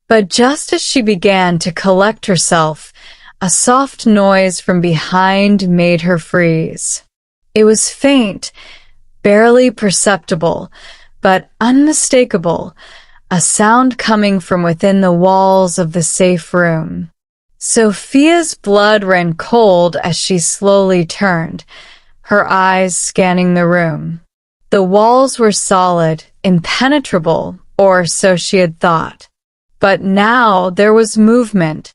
But just as she began to collect herself, a soft noise from behind made her freeze. It was faint, barely perceptible, but unmistakable, a sound coming from within the walls of the safe room. Sophia's blood ran cold as she slowly turned, her eyes scanning the room. The walls were solid, impenetrable, or so she had thought. But now there was movement.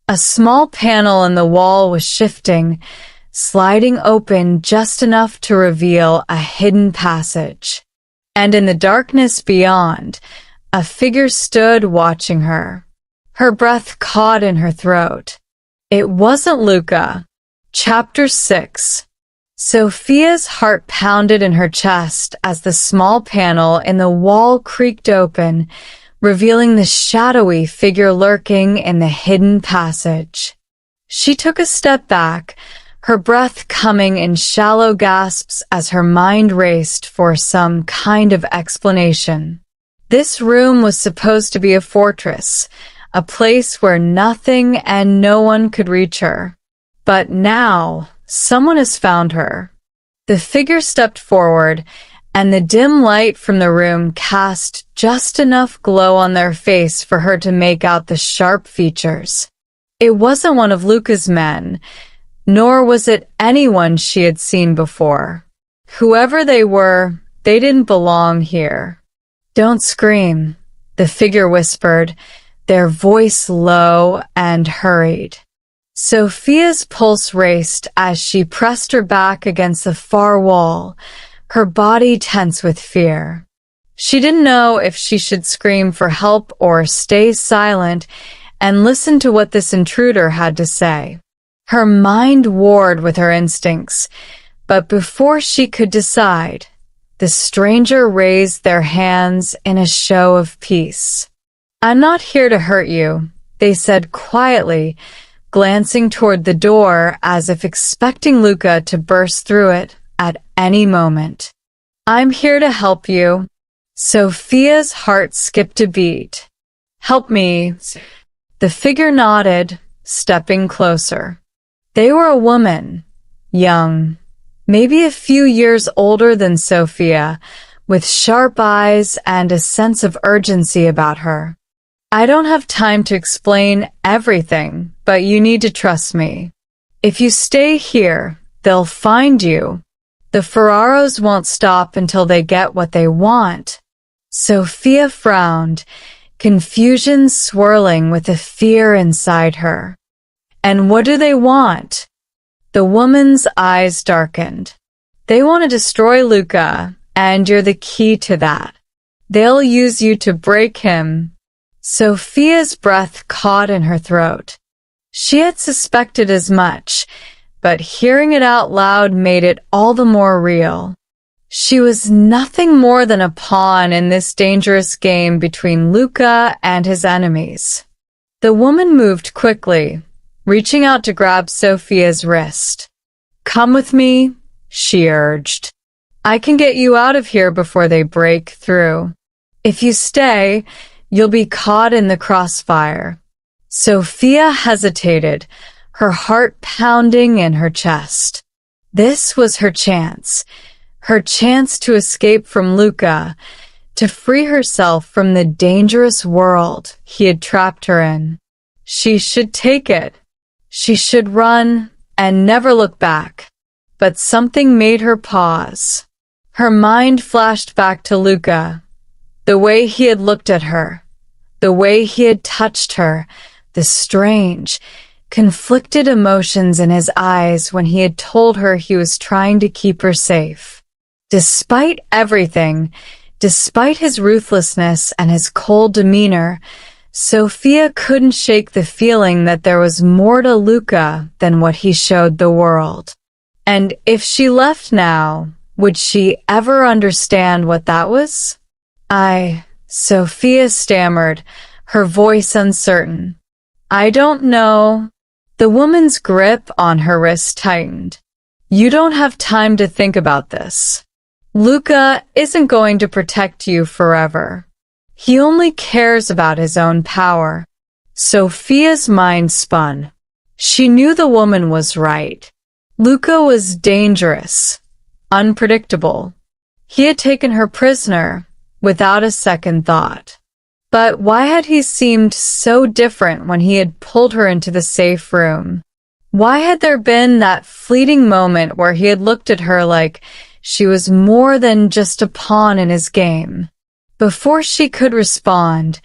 A small panel in the wall was shifting, sliding open just enough to reveal a hidden passage. And in the darkness beyond, a figure stood watching her. Her breath caught in her throat. It wasn't Luca. Chapter 6. Sophia's heart pounded in her chest as the small panel in the wall creaked open, revealing the shadowy figure lurking in the hidden passage. She took a step back, her breath coming in shallow gasps as her mind raced for some kind of explanation. This room was supposed to be a fortress, a place where nothing and no one could reach her. But now, someone has found her. The figure stepped forward, and the dim light from the room cast just enough glow on their face for her to make out the sharp features. It wasn't one of Luca's men, nor was it anyone she had seen before. Whoever they were, they didn't belong here. "Don't scream," the figure whispered, their voice low and hurried. Sophia's pulse raced as she pressed her back against the far wall, her body tense with fear. She didn't know if she should scream for help or stay silent and listen to what this intruder had to say. Her mind warred with her instincts, but before she could decide, the stranger raised their hands in a show of peace. "I'm not here to hurt you," they said quietly, glancing toward the door as if expecting Luca to burst through it at any moment. "I'm here to help you." Sophia's heart skipped a beat. "Help me." The figure nodded, stepping closer. They were a woman, young, maybe a few years older than Sophia, with sharp eyes and a sense of urgency about her. "I don't have time to explain everything, but you need to trust me. If you stay here, they'll find you. The Ferraros won't stop until they get what they want." Sophia frowned, confusion swirling with the fear inside her. "And what do they want?" The woman's eyes darkened. "They want to destroy Luca, and you're the key to that. They'll use you to break him." Sophia's breath caught in her throat. She had suspected as much, but hearing it out loud made it all the more real. She was nothing more than a pawn in this dangerous game between Luca and his enemies. The woman moved quickly, reaching out to grab Sophia's wrist. "Come with me," she urged. "I can get you out of here before they break through. If you stay, you'll be caught in the crossfire." Sophia hesitated, her heart pounding in her chest. This was her chance to escape from Luca, to free herself from the dangerous world he had trapped her in. She should take it. She should run and never look back. But something made her pause. Her mind flashed back to Luca, the way he had looked at her, the way he had touched her, the strange, conflicted emotions in his eyes when he had told her he was trying to keep her safe. Despite everything, despite his ruthlessness and his cold demeanor, Sophia couldn't shake the feeling that there was more to Luca than what he showed the world. And if she left now, would she ever understand what that was? Sophia stammered, her voice uncertain. "I don't know." The woman's grip on her wrist tightened. "You don't have time to think about this. Luca isn't going to protect you forever. He only cares about his own power. Sophia's mind spun. She knew the woman was right. Luca was dangerous, unpredictable. He had taken her prisoner without a second thought. But why had he seemed so different when he had pulled her into the safe room? Why had there been that fleeting moment where he had looked at her like she was more than just a pawn in his game? Before she could respond,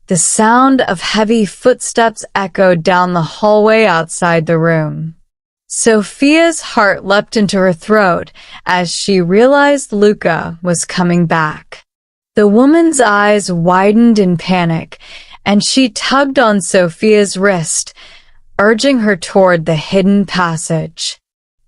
the sound of heavy footsteps echoed down the hallway outside the room. Sophia's heart leapt into her throat as she realized Luca was coming back. The woman's eyes widened in panic, and she tugged on Sophia's wrist, urging her toward the hidden passage.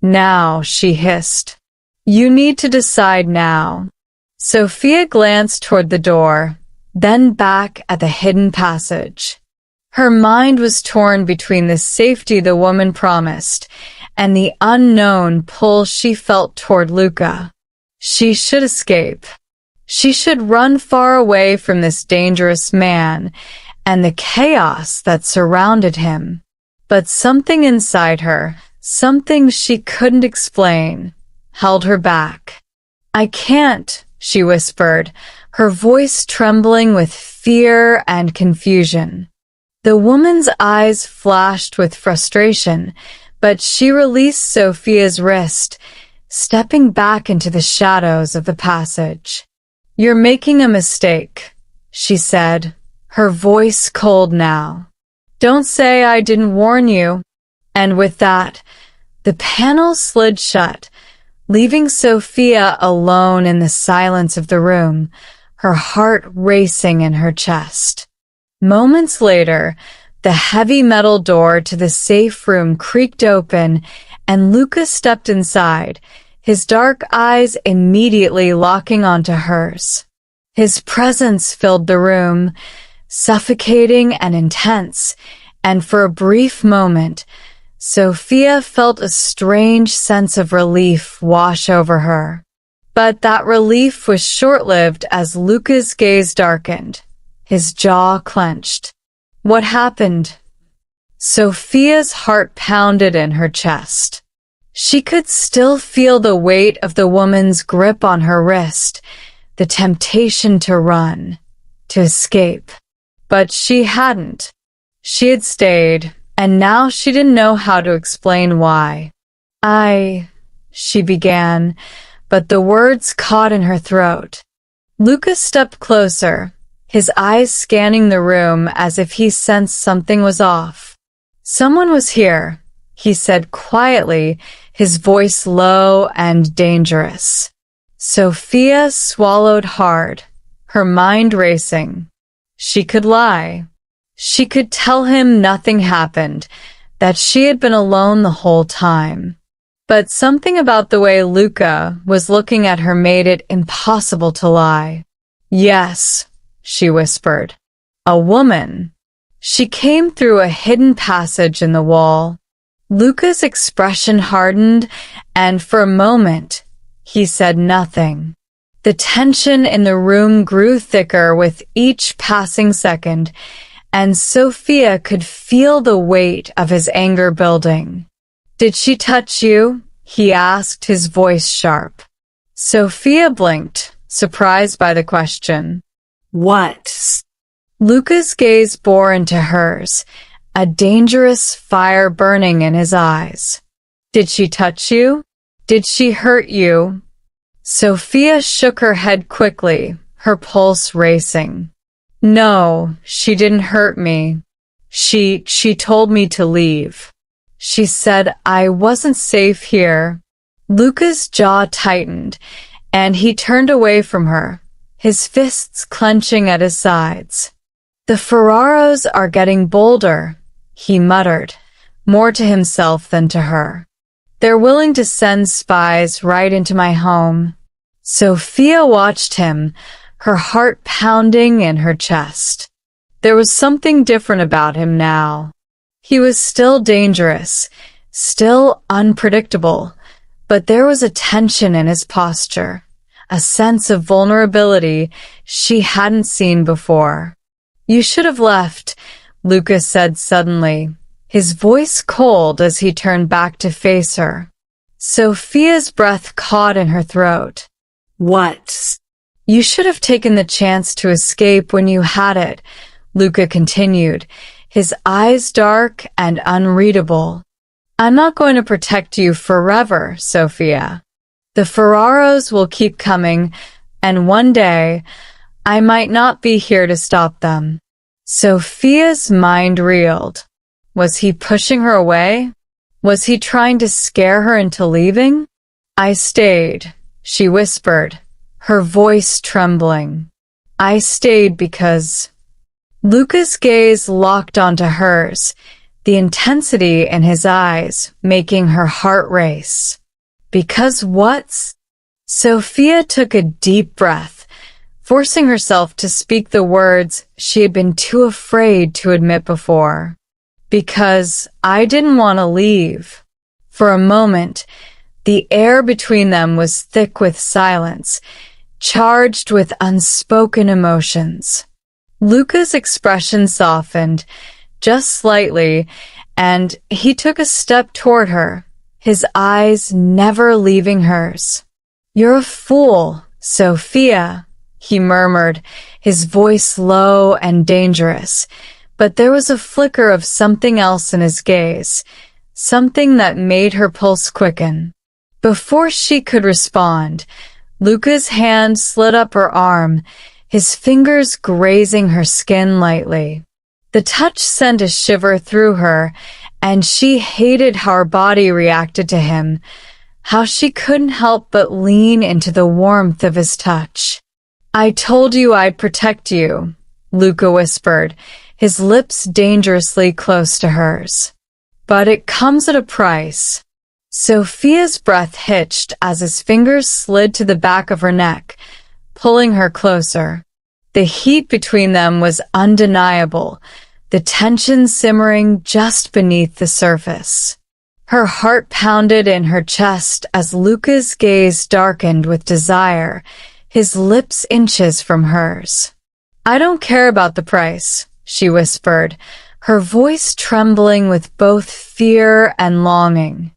"Now," she hissed. "You need to decide now." Sophia glanced toward the door, then back at the hidden passage. Her mind was torn between the safety the woman promised and the unknown pull she felt toward Luca. She should escape. She should run far away from this dangerous man and the chaos that surrounded him. But something inside her, something she couldn't explain, held her back. "I can't," she whispered, her voice trembling with fear and confusion. The woman's eyes flashed with frustration, but she released Sophia's wrist, stepping back into the shadows of the passage. "You're making a mistake," she said, her voice cold now. "Don't say I didn't warn you." And with that, the panel slid shut, leaving Sophia alone in the silence of the room, her heart racing in her chest. Moments later, the heavy metal door to the safe room creaked open, and Luca stepped inside, his dark eyes immediately locking onto hers. His presence filled the room, suffocating and intense, and for a brief moment, Sophia felt a strange sense of relief wash over her. But that relief was short-lived as Luca's gaze darkened, his jaw clenched. "What happened?" Sophia's heart pounded in her chest. She could still feel the weight of the woman's grip on her wrist, the temptation to run, to escape. But she hadn't. She had stayed, and now she didn't know how to explain why. She began, but the words caught in her throat. Luca stepped closer, his eyes scanning the room as if he sensed something was off. "Someone was here," he said quietly, his voice low and dangerous. Sophia swallowed hard, her mind racing. She could lie. She could tell him nothing happened, that she had been alone the whole time. But something about the way Luca was looking at her made it impossible to lie. "Yes," she whispered. "A woman. She came through a hidden passage in the wall." Luca's expression hardened, and for a moment, he said nothing. The tension in the room grew thicker with each passing second, and Sophia could feel the weight of his anger building. "Did she touch you?" he asked, his voice sharp. Sophia blinked, surprised by the question. "What?" Luca's gaze bore into hers, a dangerous fire burning in his eyes. "Did she touch you? Did she hurt you?" Sophia shook her head quickly, her pulse racing. "No, she didn't hurt me. She told me to leave. She said I wasn't safe here." Luca's jaw tightened, and he turned away from her, his fists clenching at his sides. "The Ferraros are getting bolder," he muttered, more to himself than to her. "They're willing to send spies right into my home." Sophia watched him, her heart pounding in her chest. There was something different about him now. He was still dangerous, still unpredictable, but there was a tension in his posture, a sense of vulnerability she hadn't seen before. "You should have left," Luca said suddenly, his voice cold as he turned back to face her. Sophia's breath caught in her throat. "What?" "You should have taken the chance to escape when you had it," Luca continued, his eyes dark and unreadable. "I'm not going to protect you forever, Sophia. The Ferraros will keep coming, and one day, I might not be here to stop them." Sophia's mind reeled. Was he pushing her away? Was he trying to scare her into leaving? "I stayed," she whispered, her voice trembling. "I stayed because—" Luca's gaze locked onto hers, the intensity in his eyes making her heart race. "Because what?" Sophia took a deep breath, forcing herself to speak the words she had been too afraid to admit before. "Because I didn't want to leave." For a moment, the air between them was thick with silence, charged with unspoken emotions. Luca's expression softened, just slightly, and he took a step toward her, his eyes never leaving hers. "You're a fool, Sophia," he murmured, his voice low and dangerous, but there was a flicker of something else in his gaze, something that made her pulse quicken. Before she could respond, Luca's hand slid up her arm, his fingers grazing her skin lightly. The touch sent a shiver through her, and she hated how her body reacted to him, how she couldn't help but lean into the warmth of his touch. "I told you I'd protect you," Luca whispered, his lips dangerously close to hers. "But it comes at a price." Sophia's breath hitched as his fingers slid to the back of her neck, pulling her closer. The heat between them was undeniable, the tension simmering just beneath the surface. Her heart pounded in her chest as Luca's gaze darkened with desire, his lips inches from hers. "I don't care about the price," she whispered, her voice trembling with both fear and longing.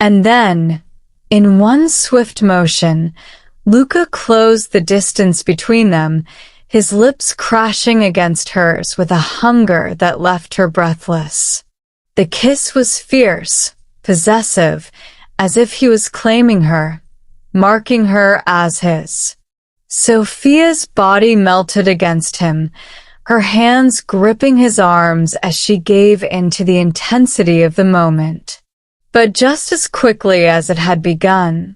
And then, in one swift motion, Luca closed the distance between them, his lips crashing against hers with a hunger that left her breathless. The kiss was fierce, possessive, as if he was claiming her, marking her as his. Sophia's body melted against him, her hands gripping his arms as she gave in to the intensity of the moment. But just as quickly as it had begun,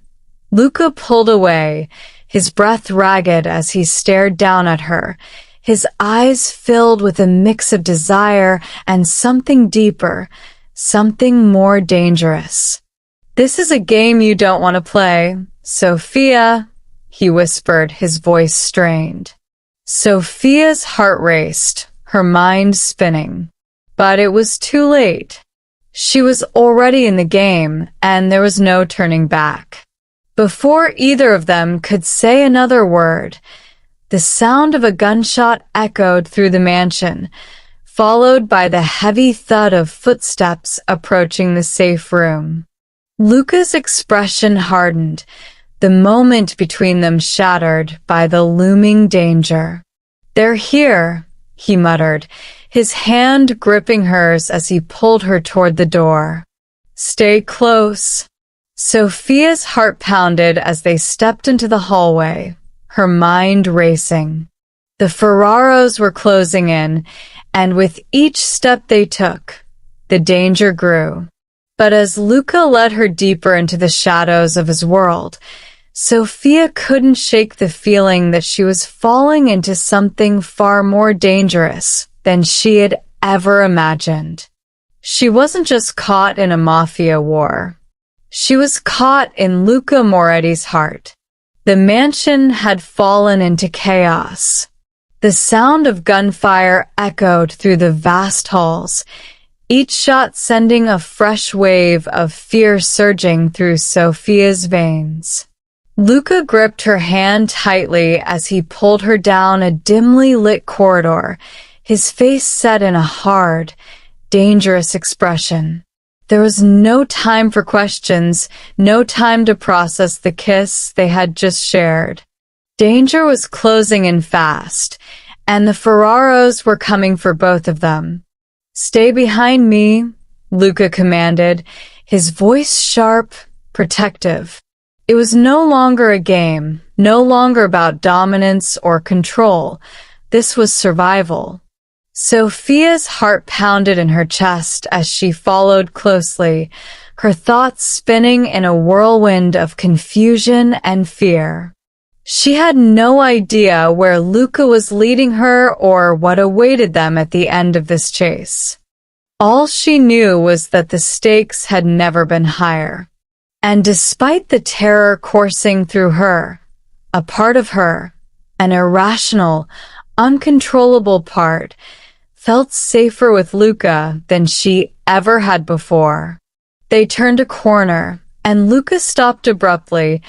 Luca pulled away, his breath ragged as he stared down at her, his eyes filled with a mix of desire and something deeper, something more dangerous. "This is a game you don't want to play, Sophia," he whispered, his voice strained. Sophia's heart raced, her mind spinning. But it was too late. She was already in the game, and there was no turning back. Before either of them could say another word, the sound of a gunshot echoed through the mansion, followed by the heavy thud of footsteps approaching the safe room. Luca's expression hardened, the moment between them shattered by the looming danger. "They're here," he muttered, his hand gripping hers as he pulled her toward the door. "Stay close." Sophia's heart pounded as they stepped into the hallway, her mind racing. The Ferraros were closing in, and with each step they took, the danger grew. But as Luca led her deeper into the shadows of his world, Sophia couldn't shake the feeling that she was falling into something far more dangerous than she had ever imagined. She wasn't just caught in a Mafia war. She was caught in Luca Moretti's heart. The mansion had fallen into chaos. The sound of gunfire echoed through the vast halls, each shot sending a fresh wave of fear surging through Sophia's veins. Luca gripped her hand tightly as he pulled her down a dimly lit corridor, his face set in a hard, dangerous expression. There was no time for questions, no time to process the kiss they had just shared. Danger was closing in fast, and the Ferraros were coming for both of them. "Stay behind me," Luca commanded, his voice sharp, protective. It was no longer a game, no longer about dominance or control. This was survival. Sophia's heart pounded in her chest as she followed closely, her thoughts spinning in a whirlwind of confusion and fear. She had no idea where Luca was leading her or what awaited them at the end of this chase. All she knew was that the stakes had never been higher. And despite the terror coursing through her, a part of her, an irrational, uncontrollable part, felt safer with Luca than she ever had before. They turned a corner, and Luca stopped abruptly,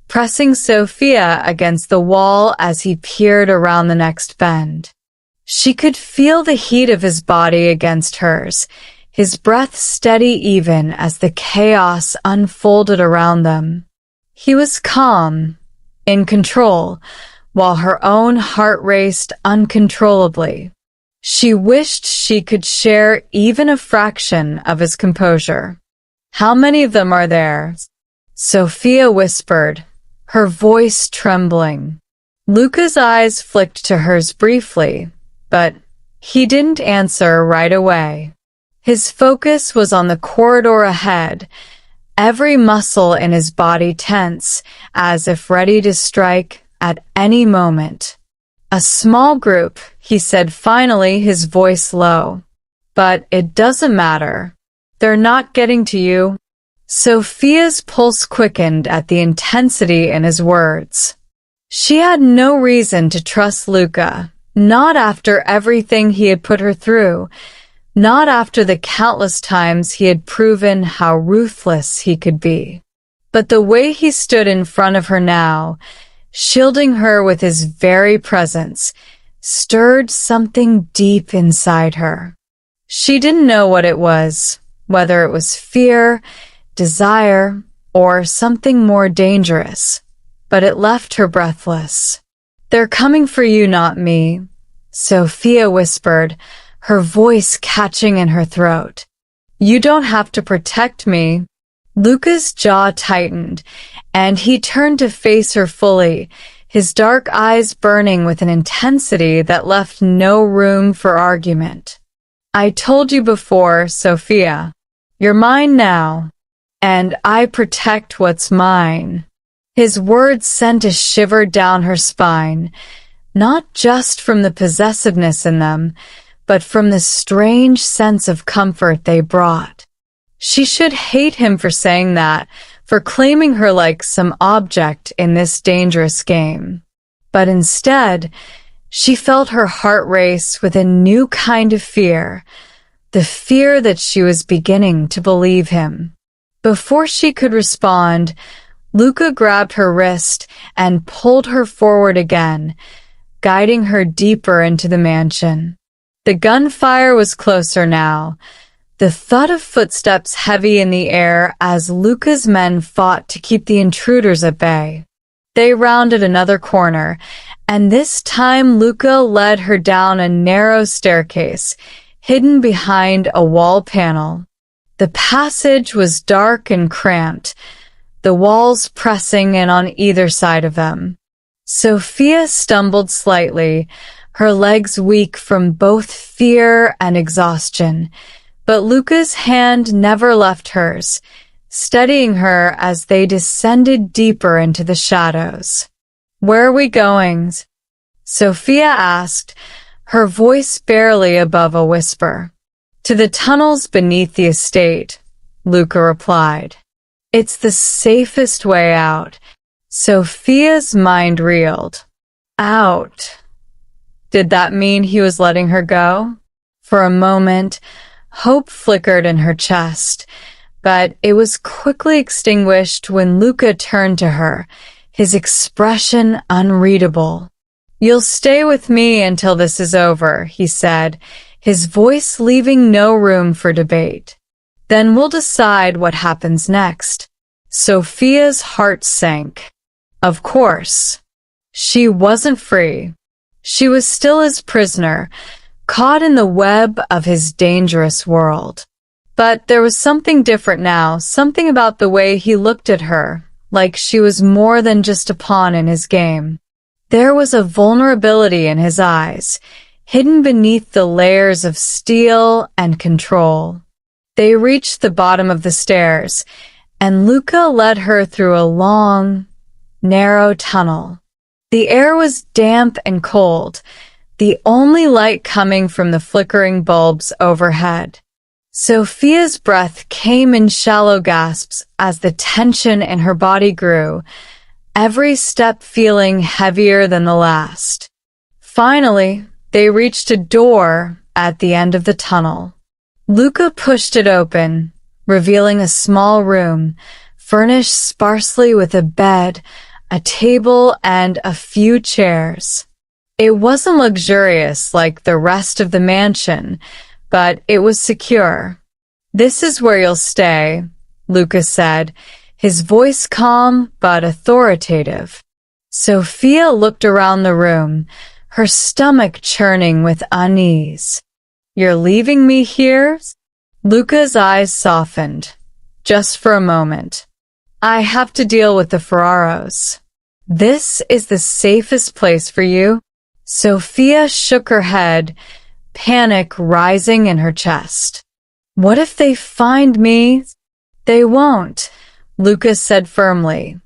pressing Sophia against the wall as he peered around the next bend. She could feel the heat of his body against hers, his breath steady even as the chaos unfolded around them. He was calm, in control, while her own heart raced uncontrollably. She wished she could share even a fraction of his composure. "How many of them are there?" Sophia whispered, her voice trembling. Luca's eyes flicked to hers briefly, but he didn't answer right away. His focus was on the corridor ahead, every muscle in his body tense, as if ready to strike at any moment. "A small group," he said finally, his voice low. "But it doesn't matter. They're not getting to you." Sophia's pulse quickened at the intensity in his words. She had no reason to trust Luca, not after everything he had put her through, not after the countless times he had proven how ruthless he could be. But the way he stood in front of her now, shielding her with his very presence, stirred something deep inside her. She didn't know what it was, whether it was fear, desire, or something more dangerous, but it left her breathless. "They're coming for you, not me," Sophia whispered, her voice catching in her throat. "You don't have to protect me." Luca's jaw tightened, and he turned to face her fully, his dark eyes burning with an intensity that left no room for argument. "I told you before, Sophia. You're mine now, and I protect what's mine." His words sent a shiver down her spine, not just from the possessiveness in them, but from the strange sense of comfort they brought. She should hate him for saying that, for claiming her like some object in this dangerous game. But instead, she felt her heart race with a new kind of fear, the fear that she was beginning to believe him. Before she could respond, Luca grabbed her wrist and pulled her forward again, guiding her deeper into the mansion. The gunfire was closer now, the thud of footsteps heavy in the air as Luca's men fought to keep the intruders at bay. They rounded another corner, and this time Luca led her down a narrow staircase, hidden behind a wall panel. The passage was dark and cramped, the walls pressing in on either side of them. Sophia stumbled slightly, her legs weak from both fear and exhaustion, but Luca's hand never left hers, steadying her as they descended deeper into the shadows. "Where are we going?" Sophia asked, her voice barely above a whisper. "To the tunnels beneath the estate," Luca replied. "It's the safest way out." Sophia's mind reeled. Out. Did that mean he was letting her go? For a moment, hope flickered in her chest, but it was quickly extinguished when Luca turned to her, his expression unreadable. "You'll stay with me until this is over," he said, his voice leaving no room for debate. "Then we'll decide what happens next." Sophia's heart sank. Of course. She wasn't free. She was still his prisoner, caught in the web of his dangerous world. But there was something different now, something about the way he looked at her, like she was more than just a pawn in his game. There was a vulnerability in his eyes, hidden beneath the layers of steel and control. They reached the bottom of the stairs, and Luca led her through a long, narrow tunnel. The air was damp and cold, the only light coming from the flickering bulbs overhead. Sophia's breath came in shallow gasps as the tension in her body grew, every step feeling heavier than the last. Finally, they reached a door at the end of the tunnel. Luca pushed it open, revealing a small room, furnished sparsely with a bed, a table, and a few chairs. It wasn't luxurious like the rest of the mansion, but it was secure. "This is where you'll stay," Luca said, his voice calm but authoritative. Sophia looked around the room, her stomach churning with unease. "You're leaving me here?" Luca's eyes softened. "Just for a moment. I have to deal with the Ferraros." "This is the safest place for you?" Sophia shook her head, panic rising in her chest. "What if they find me?" "They won't," Lucas said firmly,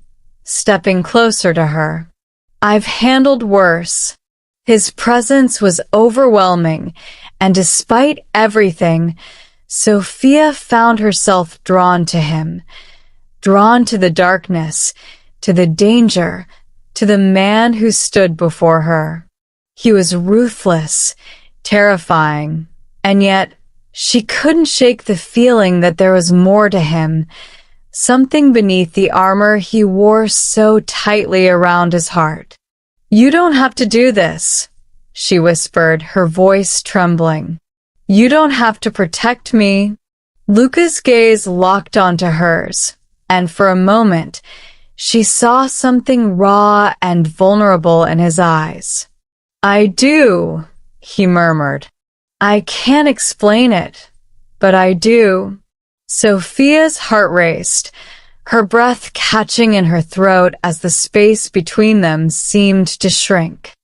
stepping closer to her. "I've handled worse." His presence was overwhelming, and despite everything, Sophia found herself drawn to him, drawn to the darkness, to the danger, to the man who stood before her. He was ruthless, terrifying, and yet she couldn't shake the feeling that there was more to him, something beneath the armor he wore so tightly around his heart. "You don't have to do this," she whispered, her voice trembling. "You don't have to protect me." Luca's gaze locked onto hers, and for a moment, she saw something raw and vulnerable in his eyes. "I do," he murmured. "I can't explain it, but I do." Sophia's heart raced, her breath catching in her throat as the space between them seemed to shrink.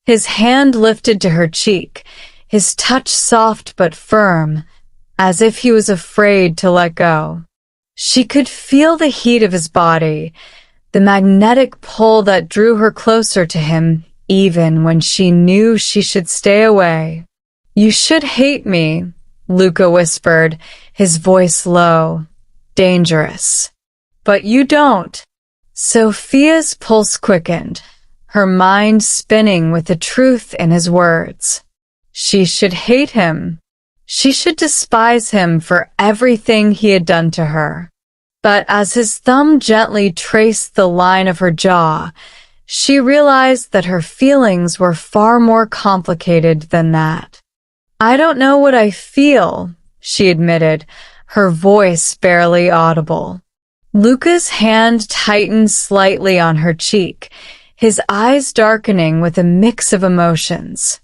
His hand lifted to her cheek, his touch soft but firm, as if he was afraid to let go. She could feel the heat of his body, the magnetic pull that drew her closer to him even when she knew she should stay away. "You should hate me," Luca whispered, his voice low, dangerous. "But you don't." Sophia's pulse quickened, her mind spinning with the truth in his words. She should hate him. She should despise him for everything he had done to her. But as his thumb gently traced the line of her jaw, she realized that her feelings were far more complicated than that. "I don't know what I feel," she admitted, her voice barely audible. Luca's hand tightened slightly on her cheek, his eyes darkening with a mix of emotions.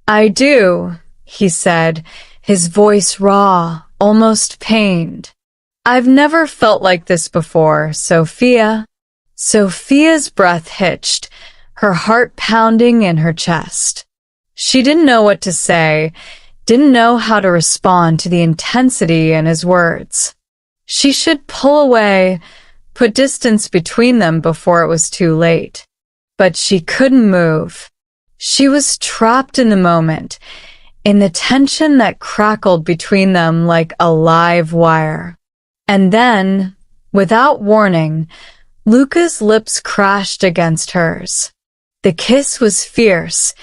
"I do," he said, his voice raw, almost pained. "I've never felt like this before, Sophia." Sophia's breath hitched, her heart pounding in her chest. She didn't know what to say, didn't know how to respond to the intensity in his words. She should pull away, put distance between them before it was too late. But she couldn't move. She was trapped in the moment, in the tension that crackled between them like a live wire. And then, without warning, Luca's lips crashed against hers. The kiss was fierce,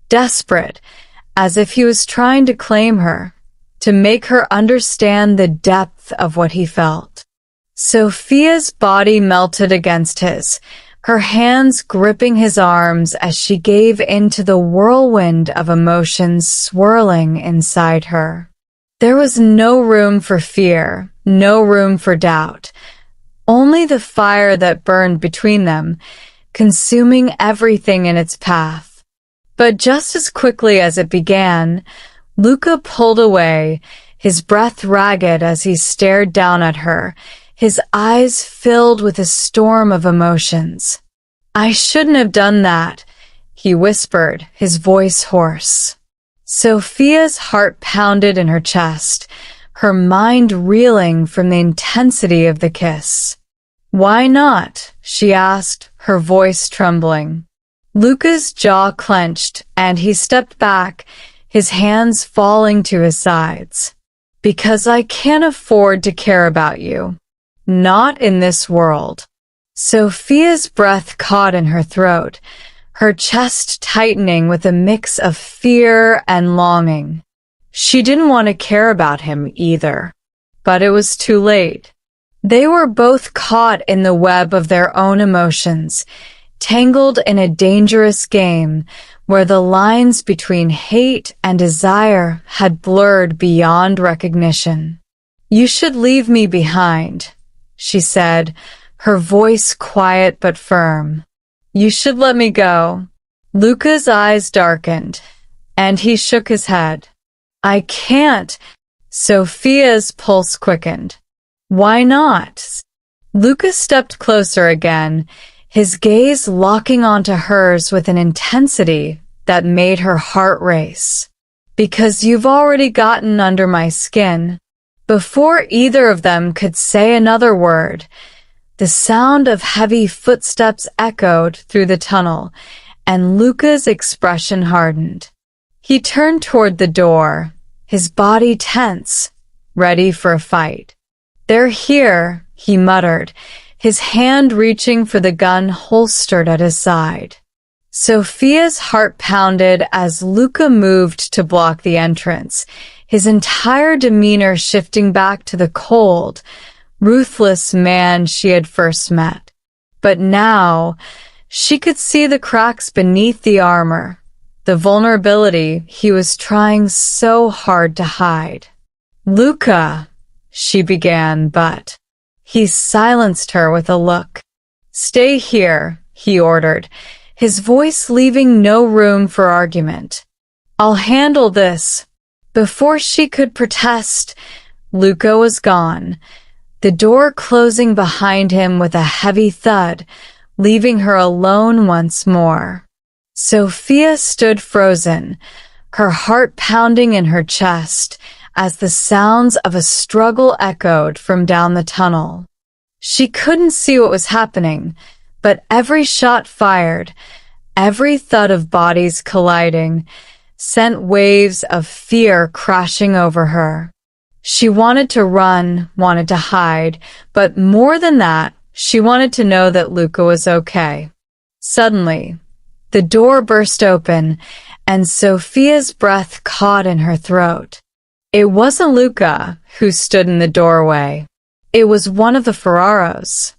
desperate, as if he was trying to claim her, to make her understand the depth of what he felt. Sophia's body melted against his, her hands gripping his arms as she gave into the whirlwind of emotions swirling inside her. There was no room for fear, no room for doubt, only the fire that burned between them, consuming everything in its path. But just as quickly as it began, Luca pulled away, his breath ragged as he stared down at her, his eyes filled with a storm of emotions. "I shouldn't have done that," he whispered, his voice hoarse. Sophia's heart pounded in her chest, her mind reeling from the intensity of the kiss. "Why not?" she asked, her voice trembling. Luca's jaw clenched, and he stepped back, his hands falling to his sides. "Because I can't afford to care about you. Not in this world." Sophia's breath caught in her throat, her chest tightening with a mix of fear and longing. She didn't want to care about him either. But it was too late. They were both caught in the web of their own emotions, tangled in a dangerous game where the lines between hate and desire had blurred beyond recognition. "You should leave me behind," she said, her voice quiet but firm. "You should let me go." Luca's eyes darkened, and he shook his head. "I can't." Sophia's pulse quickened. "Why not?" Luca stepped closer again, his gaze locking onto hers with an intensity that made her heart race. "Because you've already gotten under my skin." Before either of them could say another word, the sound of heavy footsteps echoed through the tunnel, and Luca's expression hardened. He turned toward the door, his body tense, ready for a fight. "They're here," he muttered, his hand reaching for the gun holstered at his side. Sophia's heart pounded as Luca moved to block the entrance, his entire demeanor shifting back to the cold, ruthless man she had first met. But now, she could see the cracks beneath the armor, the vulnerability he was trying so hard to hide. "Luca," she began, but he silenced her with a look. "Stay here," he ordered, his voice leaving no room for argument. "I'll handle this." Before she could protest, Luca was gone, the door closing behind him with a heavy thud, leaving her alone once more. Sophia stood frozen, her heart pounding in her chest as the sounds of a struggle echoed from down the tunnel. She couldn't see what was happening, but every shot fired, every thud of bodies colliding, sent waves of fear crashing over her. She wanted to run, wanted to hide, but more than that, she wanted to know that Luca was okay. Suddenly, the door burst open, and Sophia's breath caught in her throat. It wasn't Luca who stood in the doorway. It was one of the Ferraros.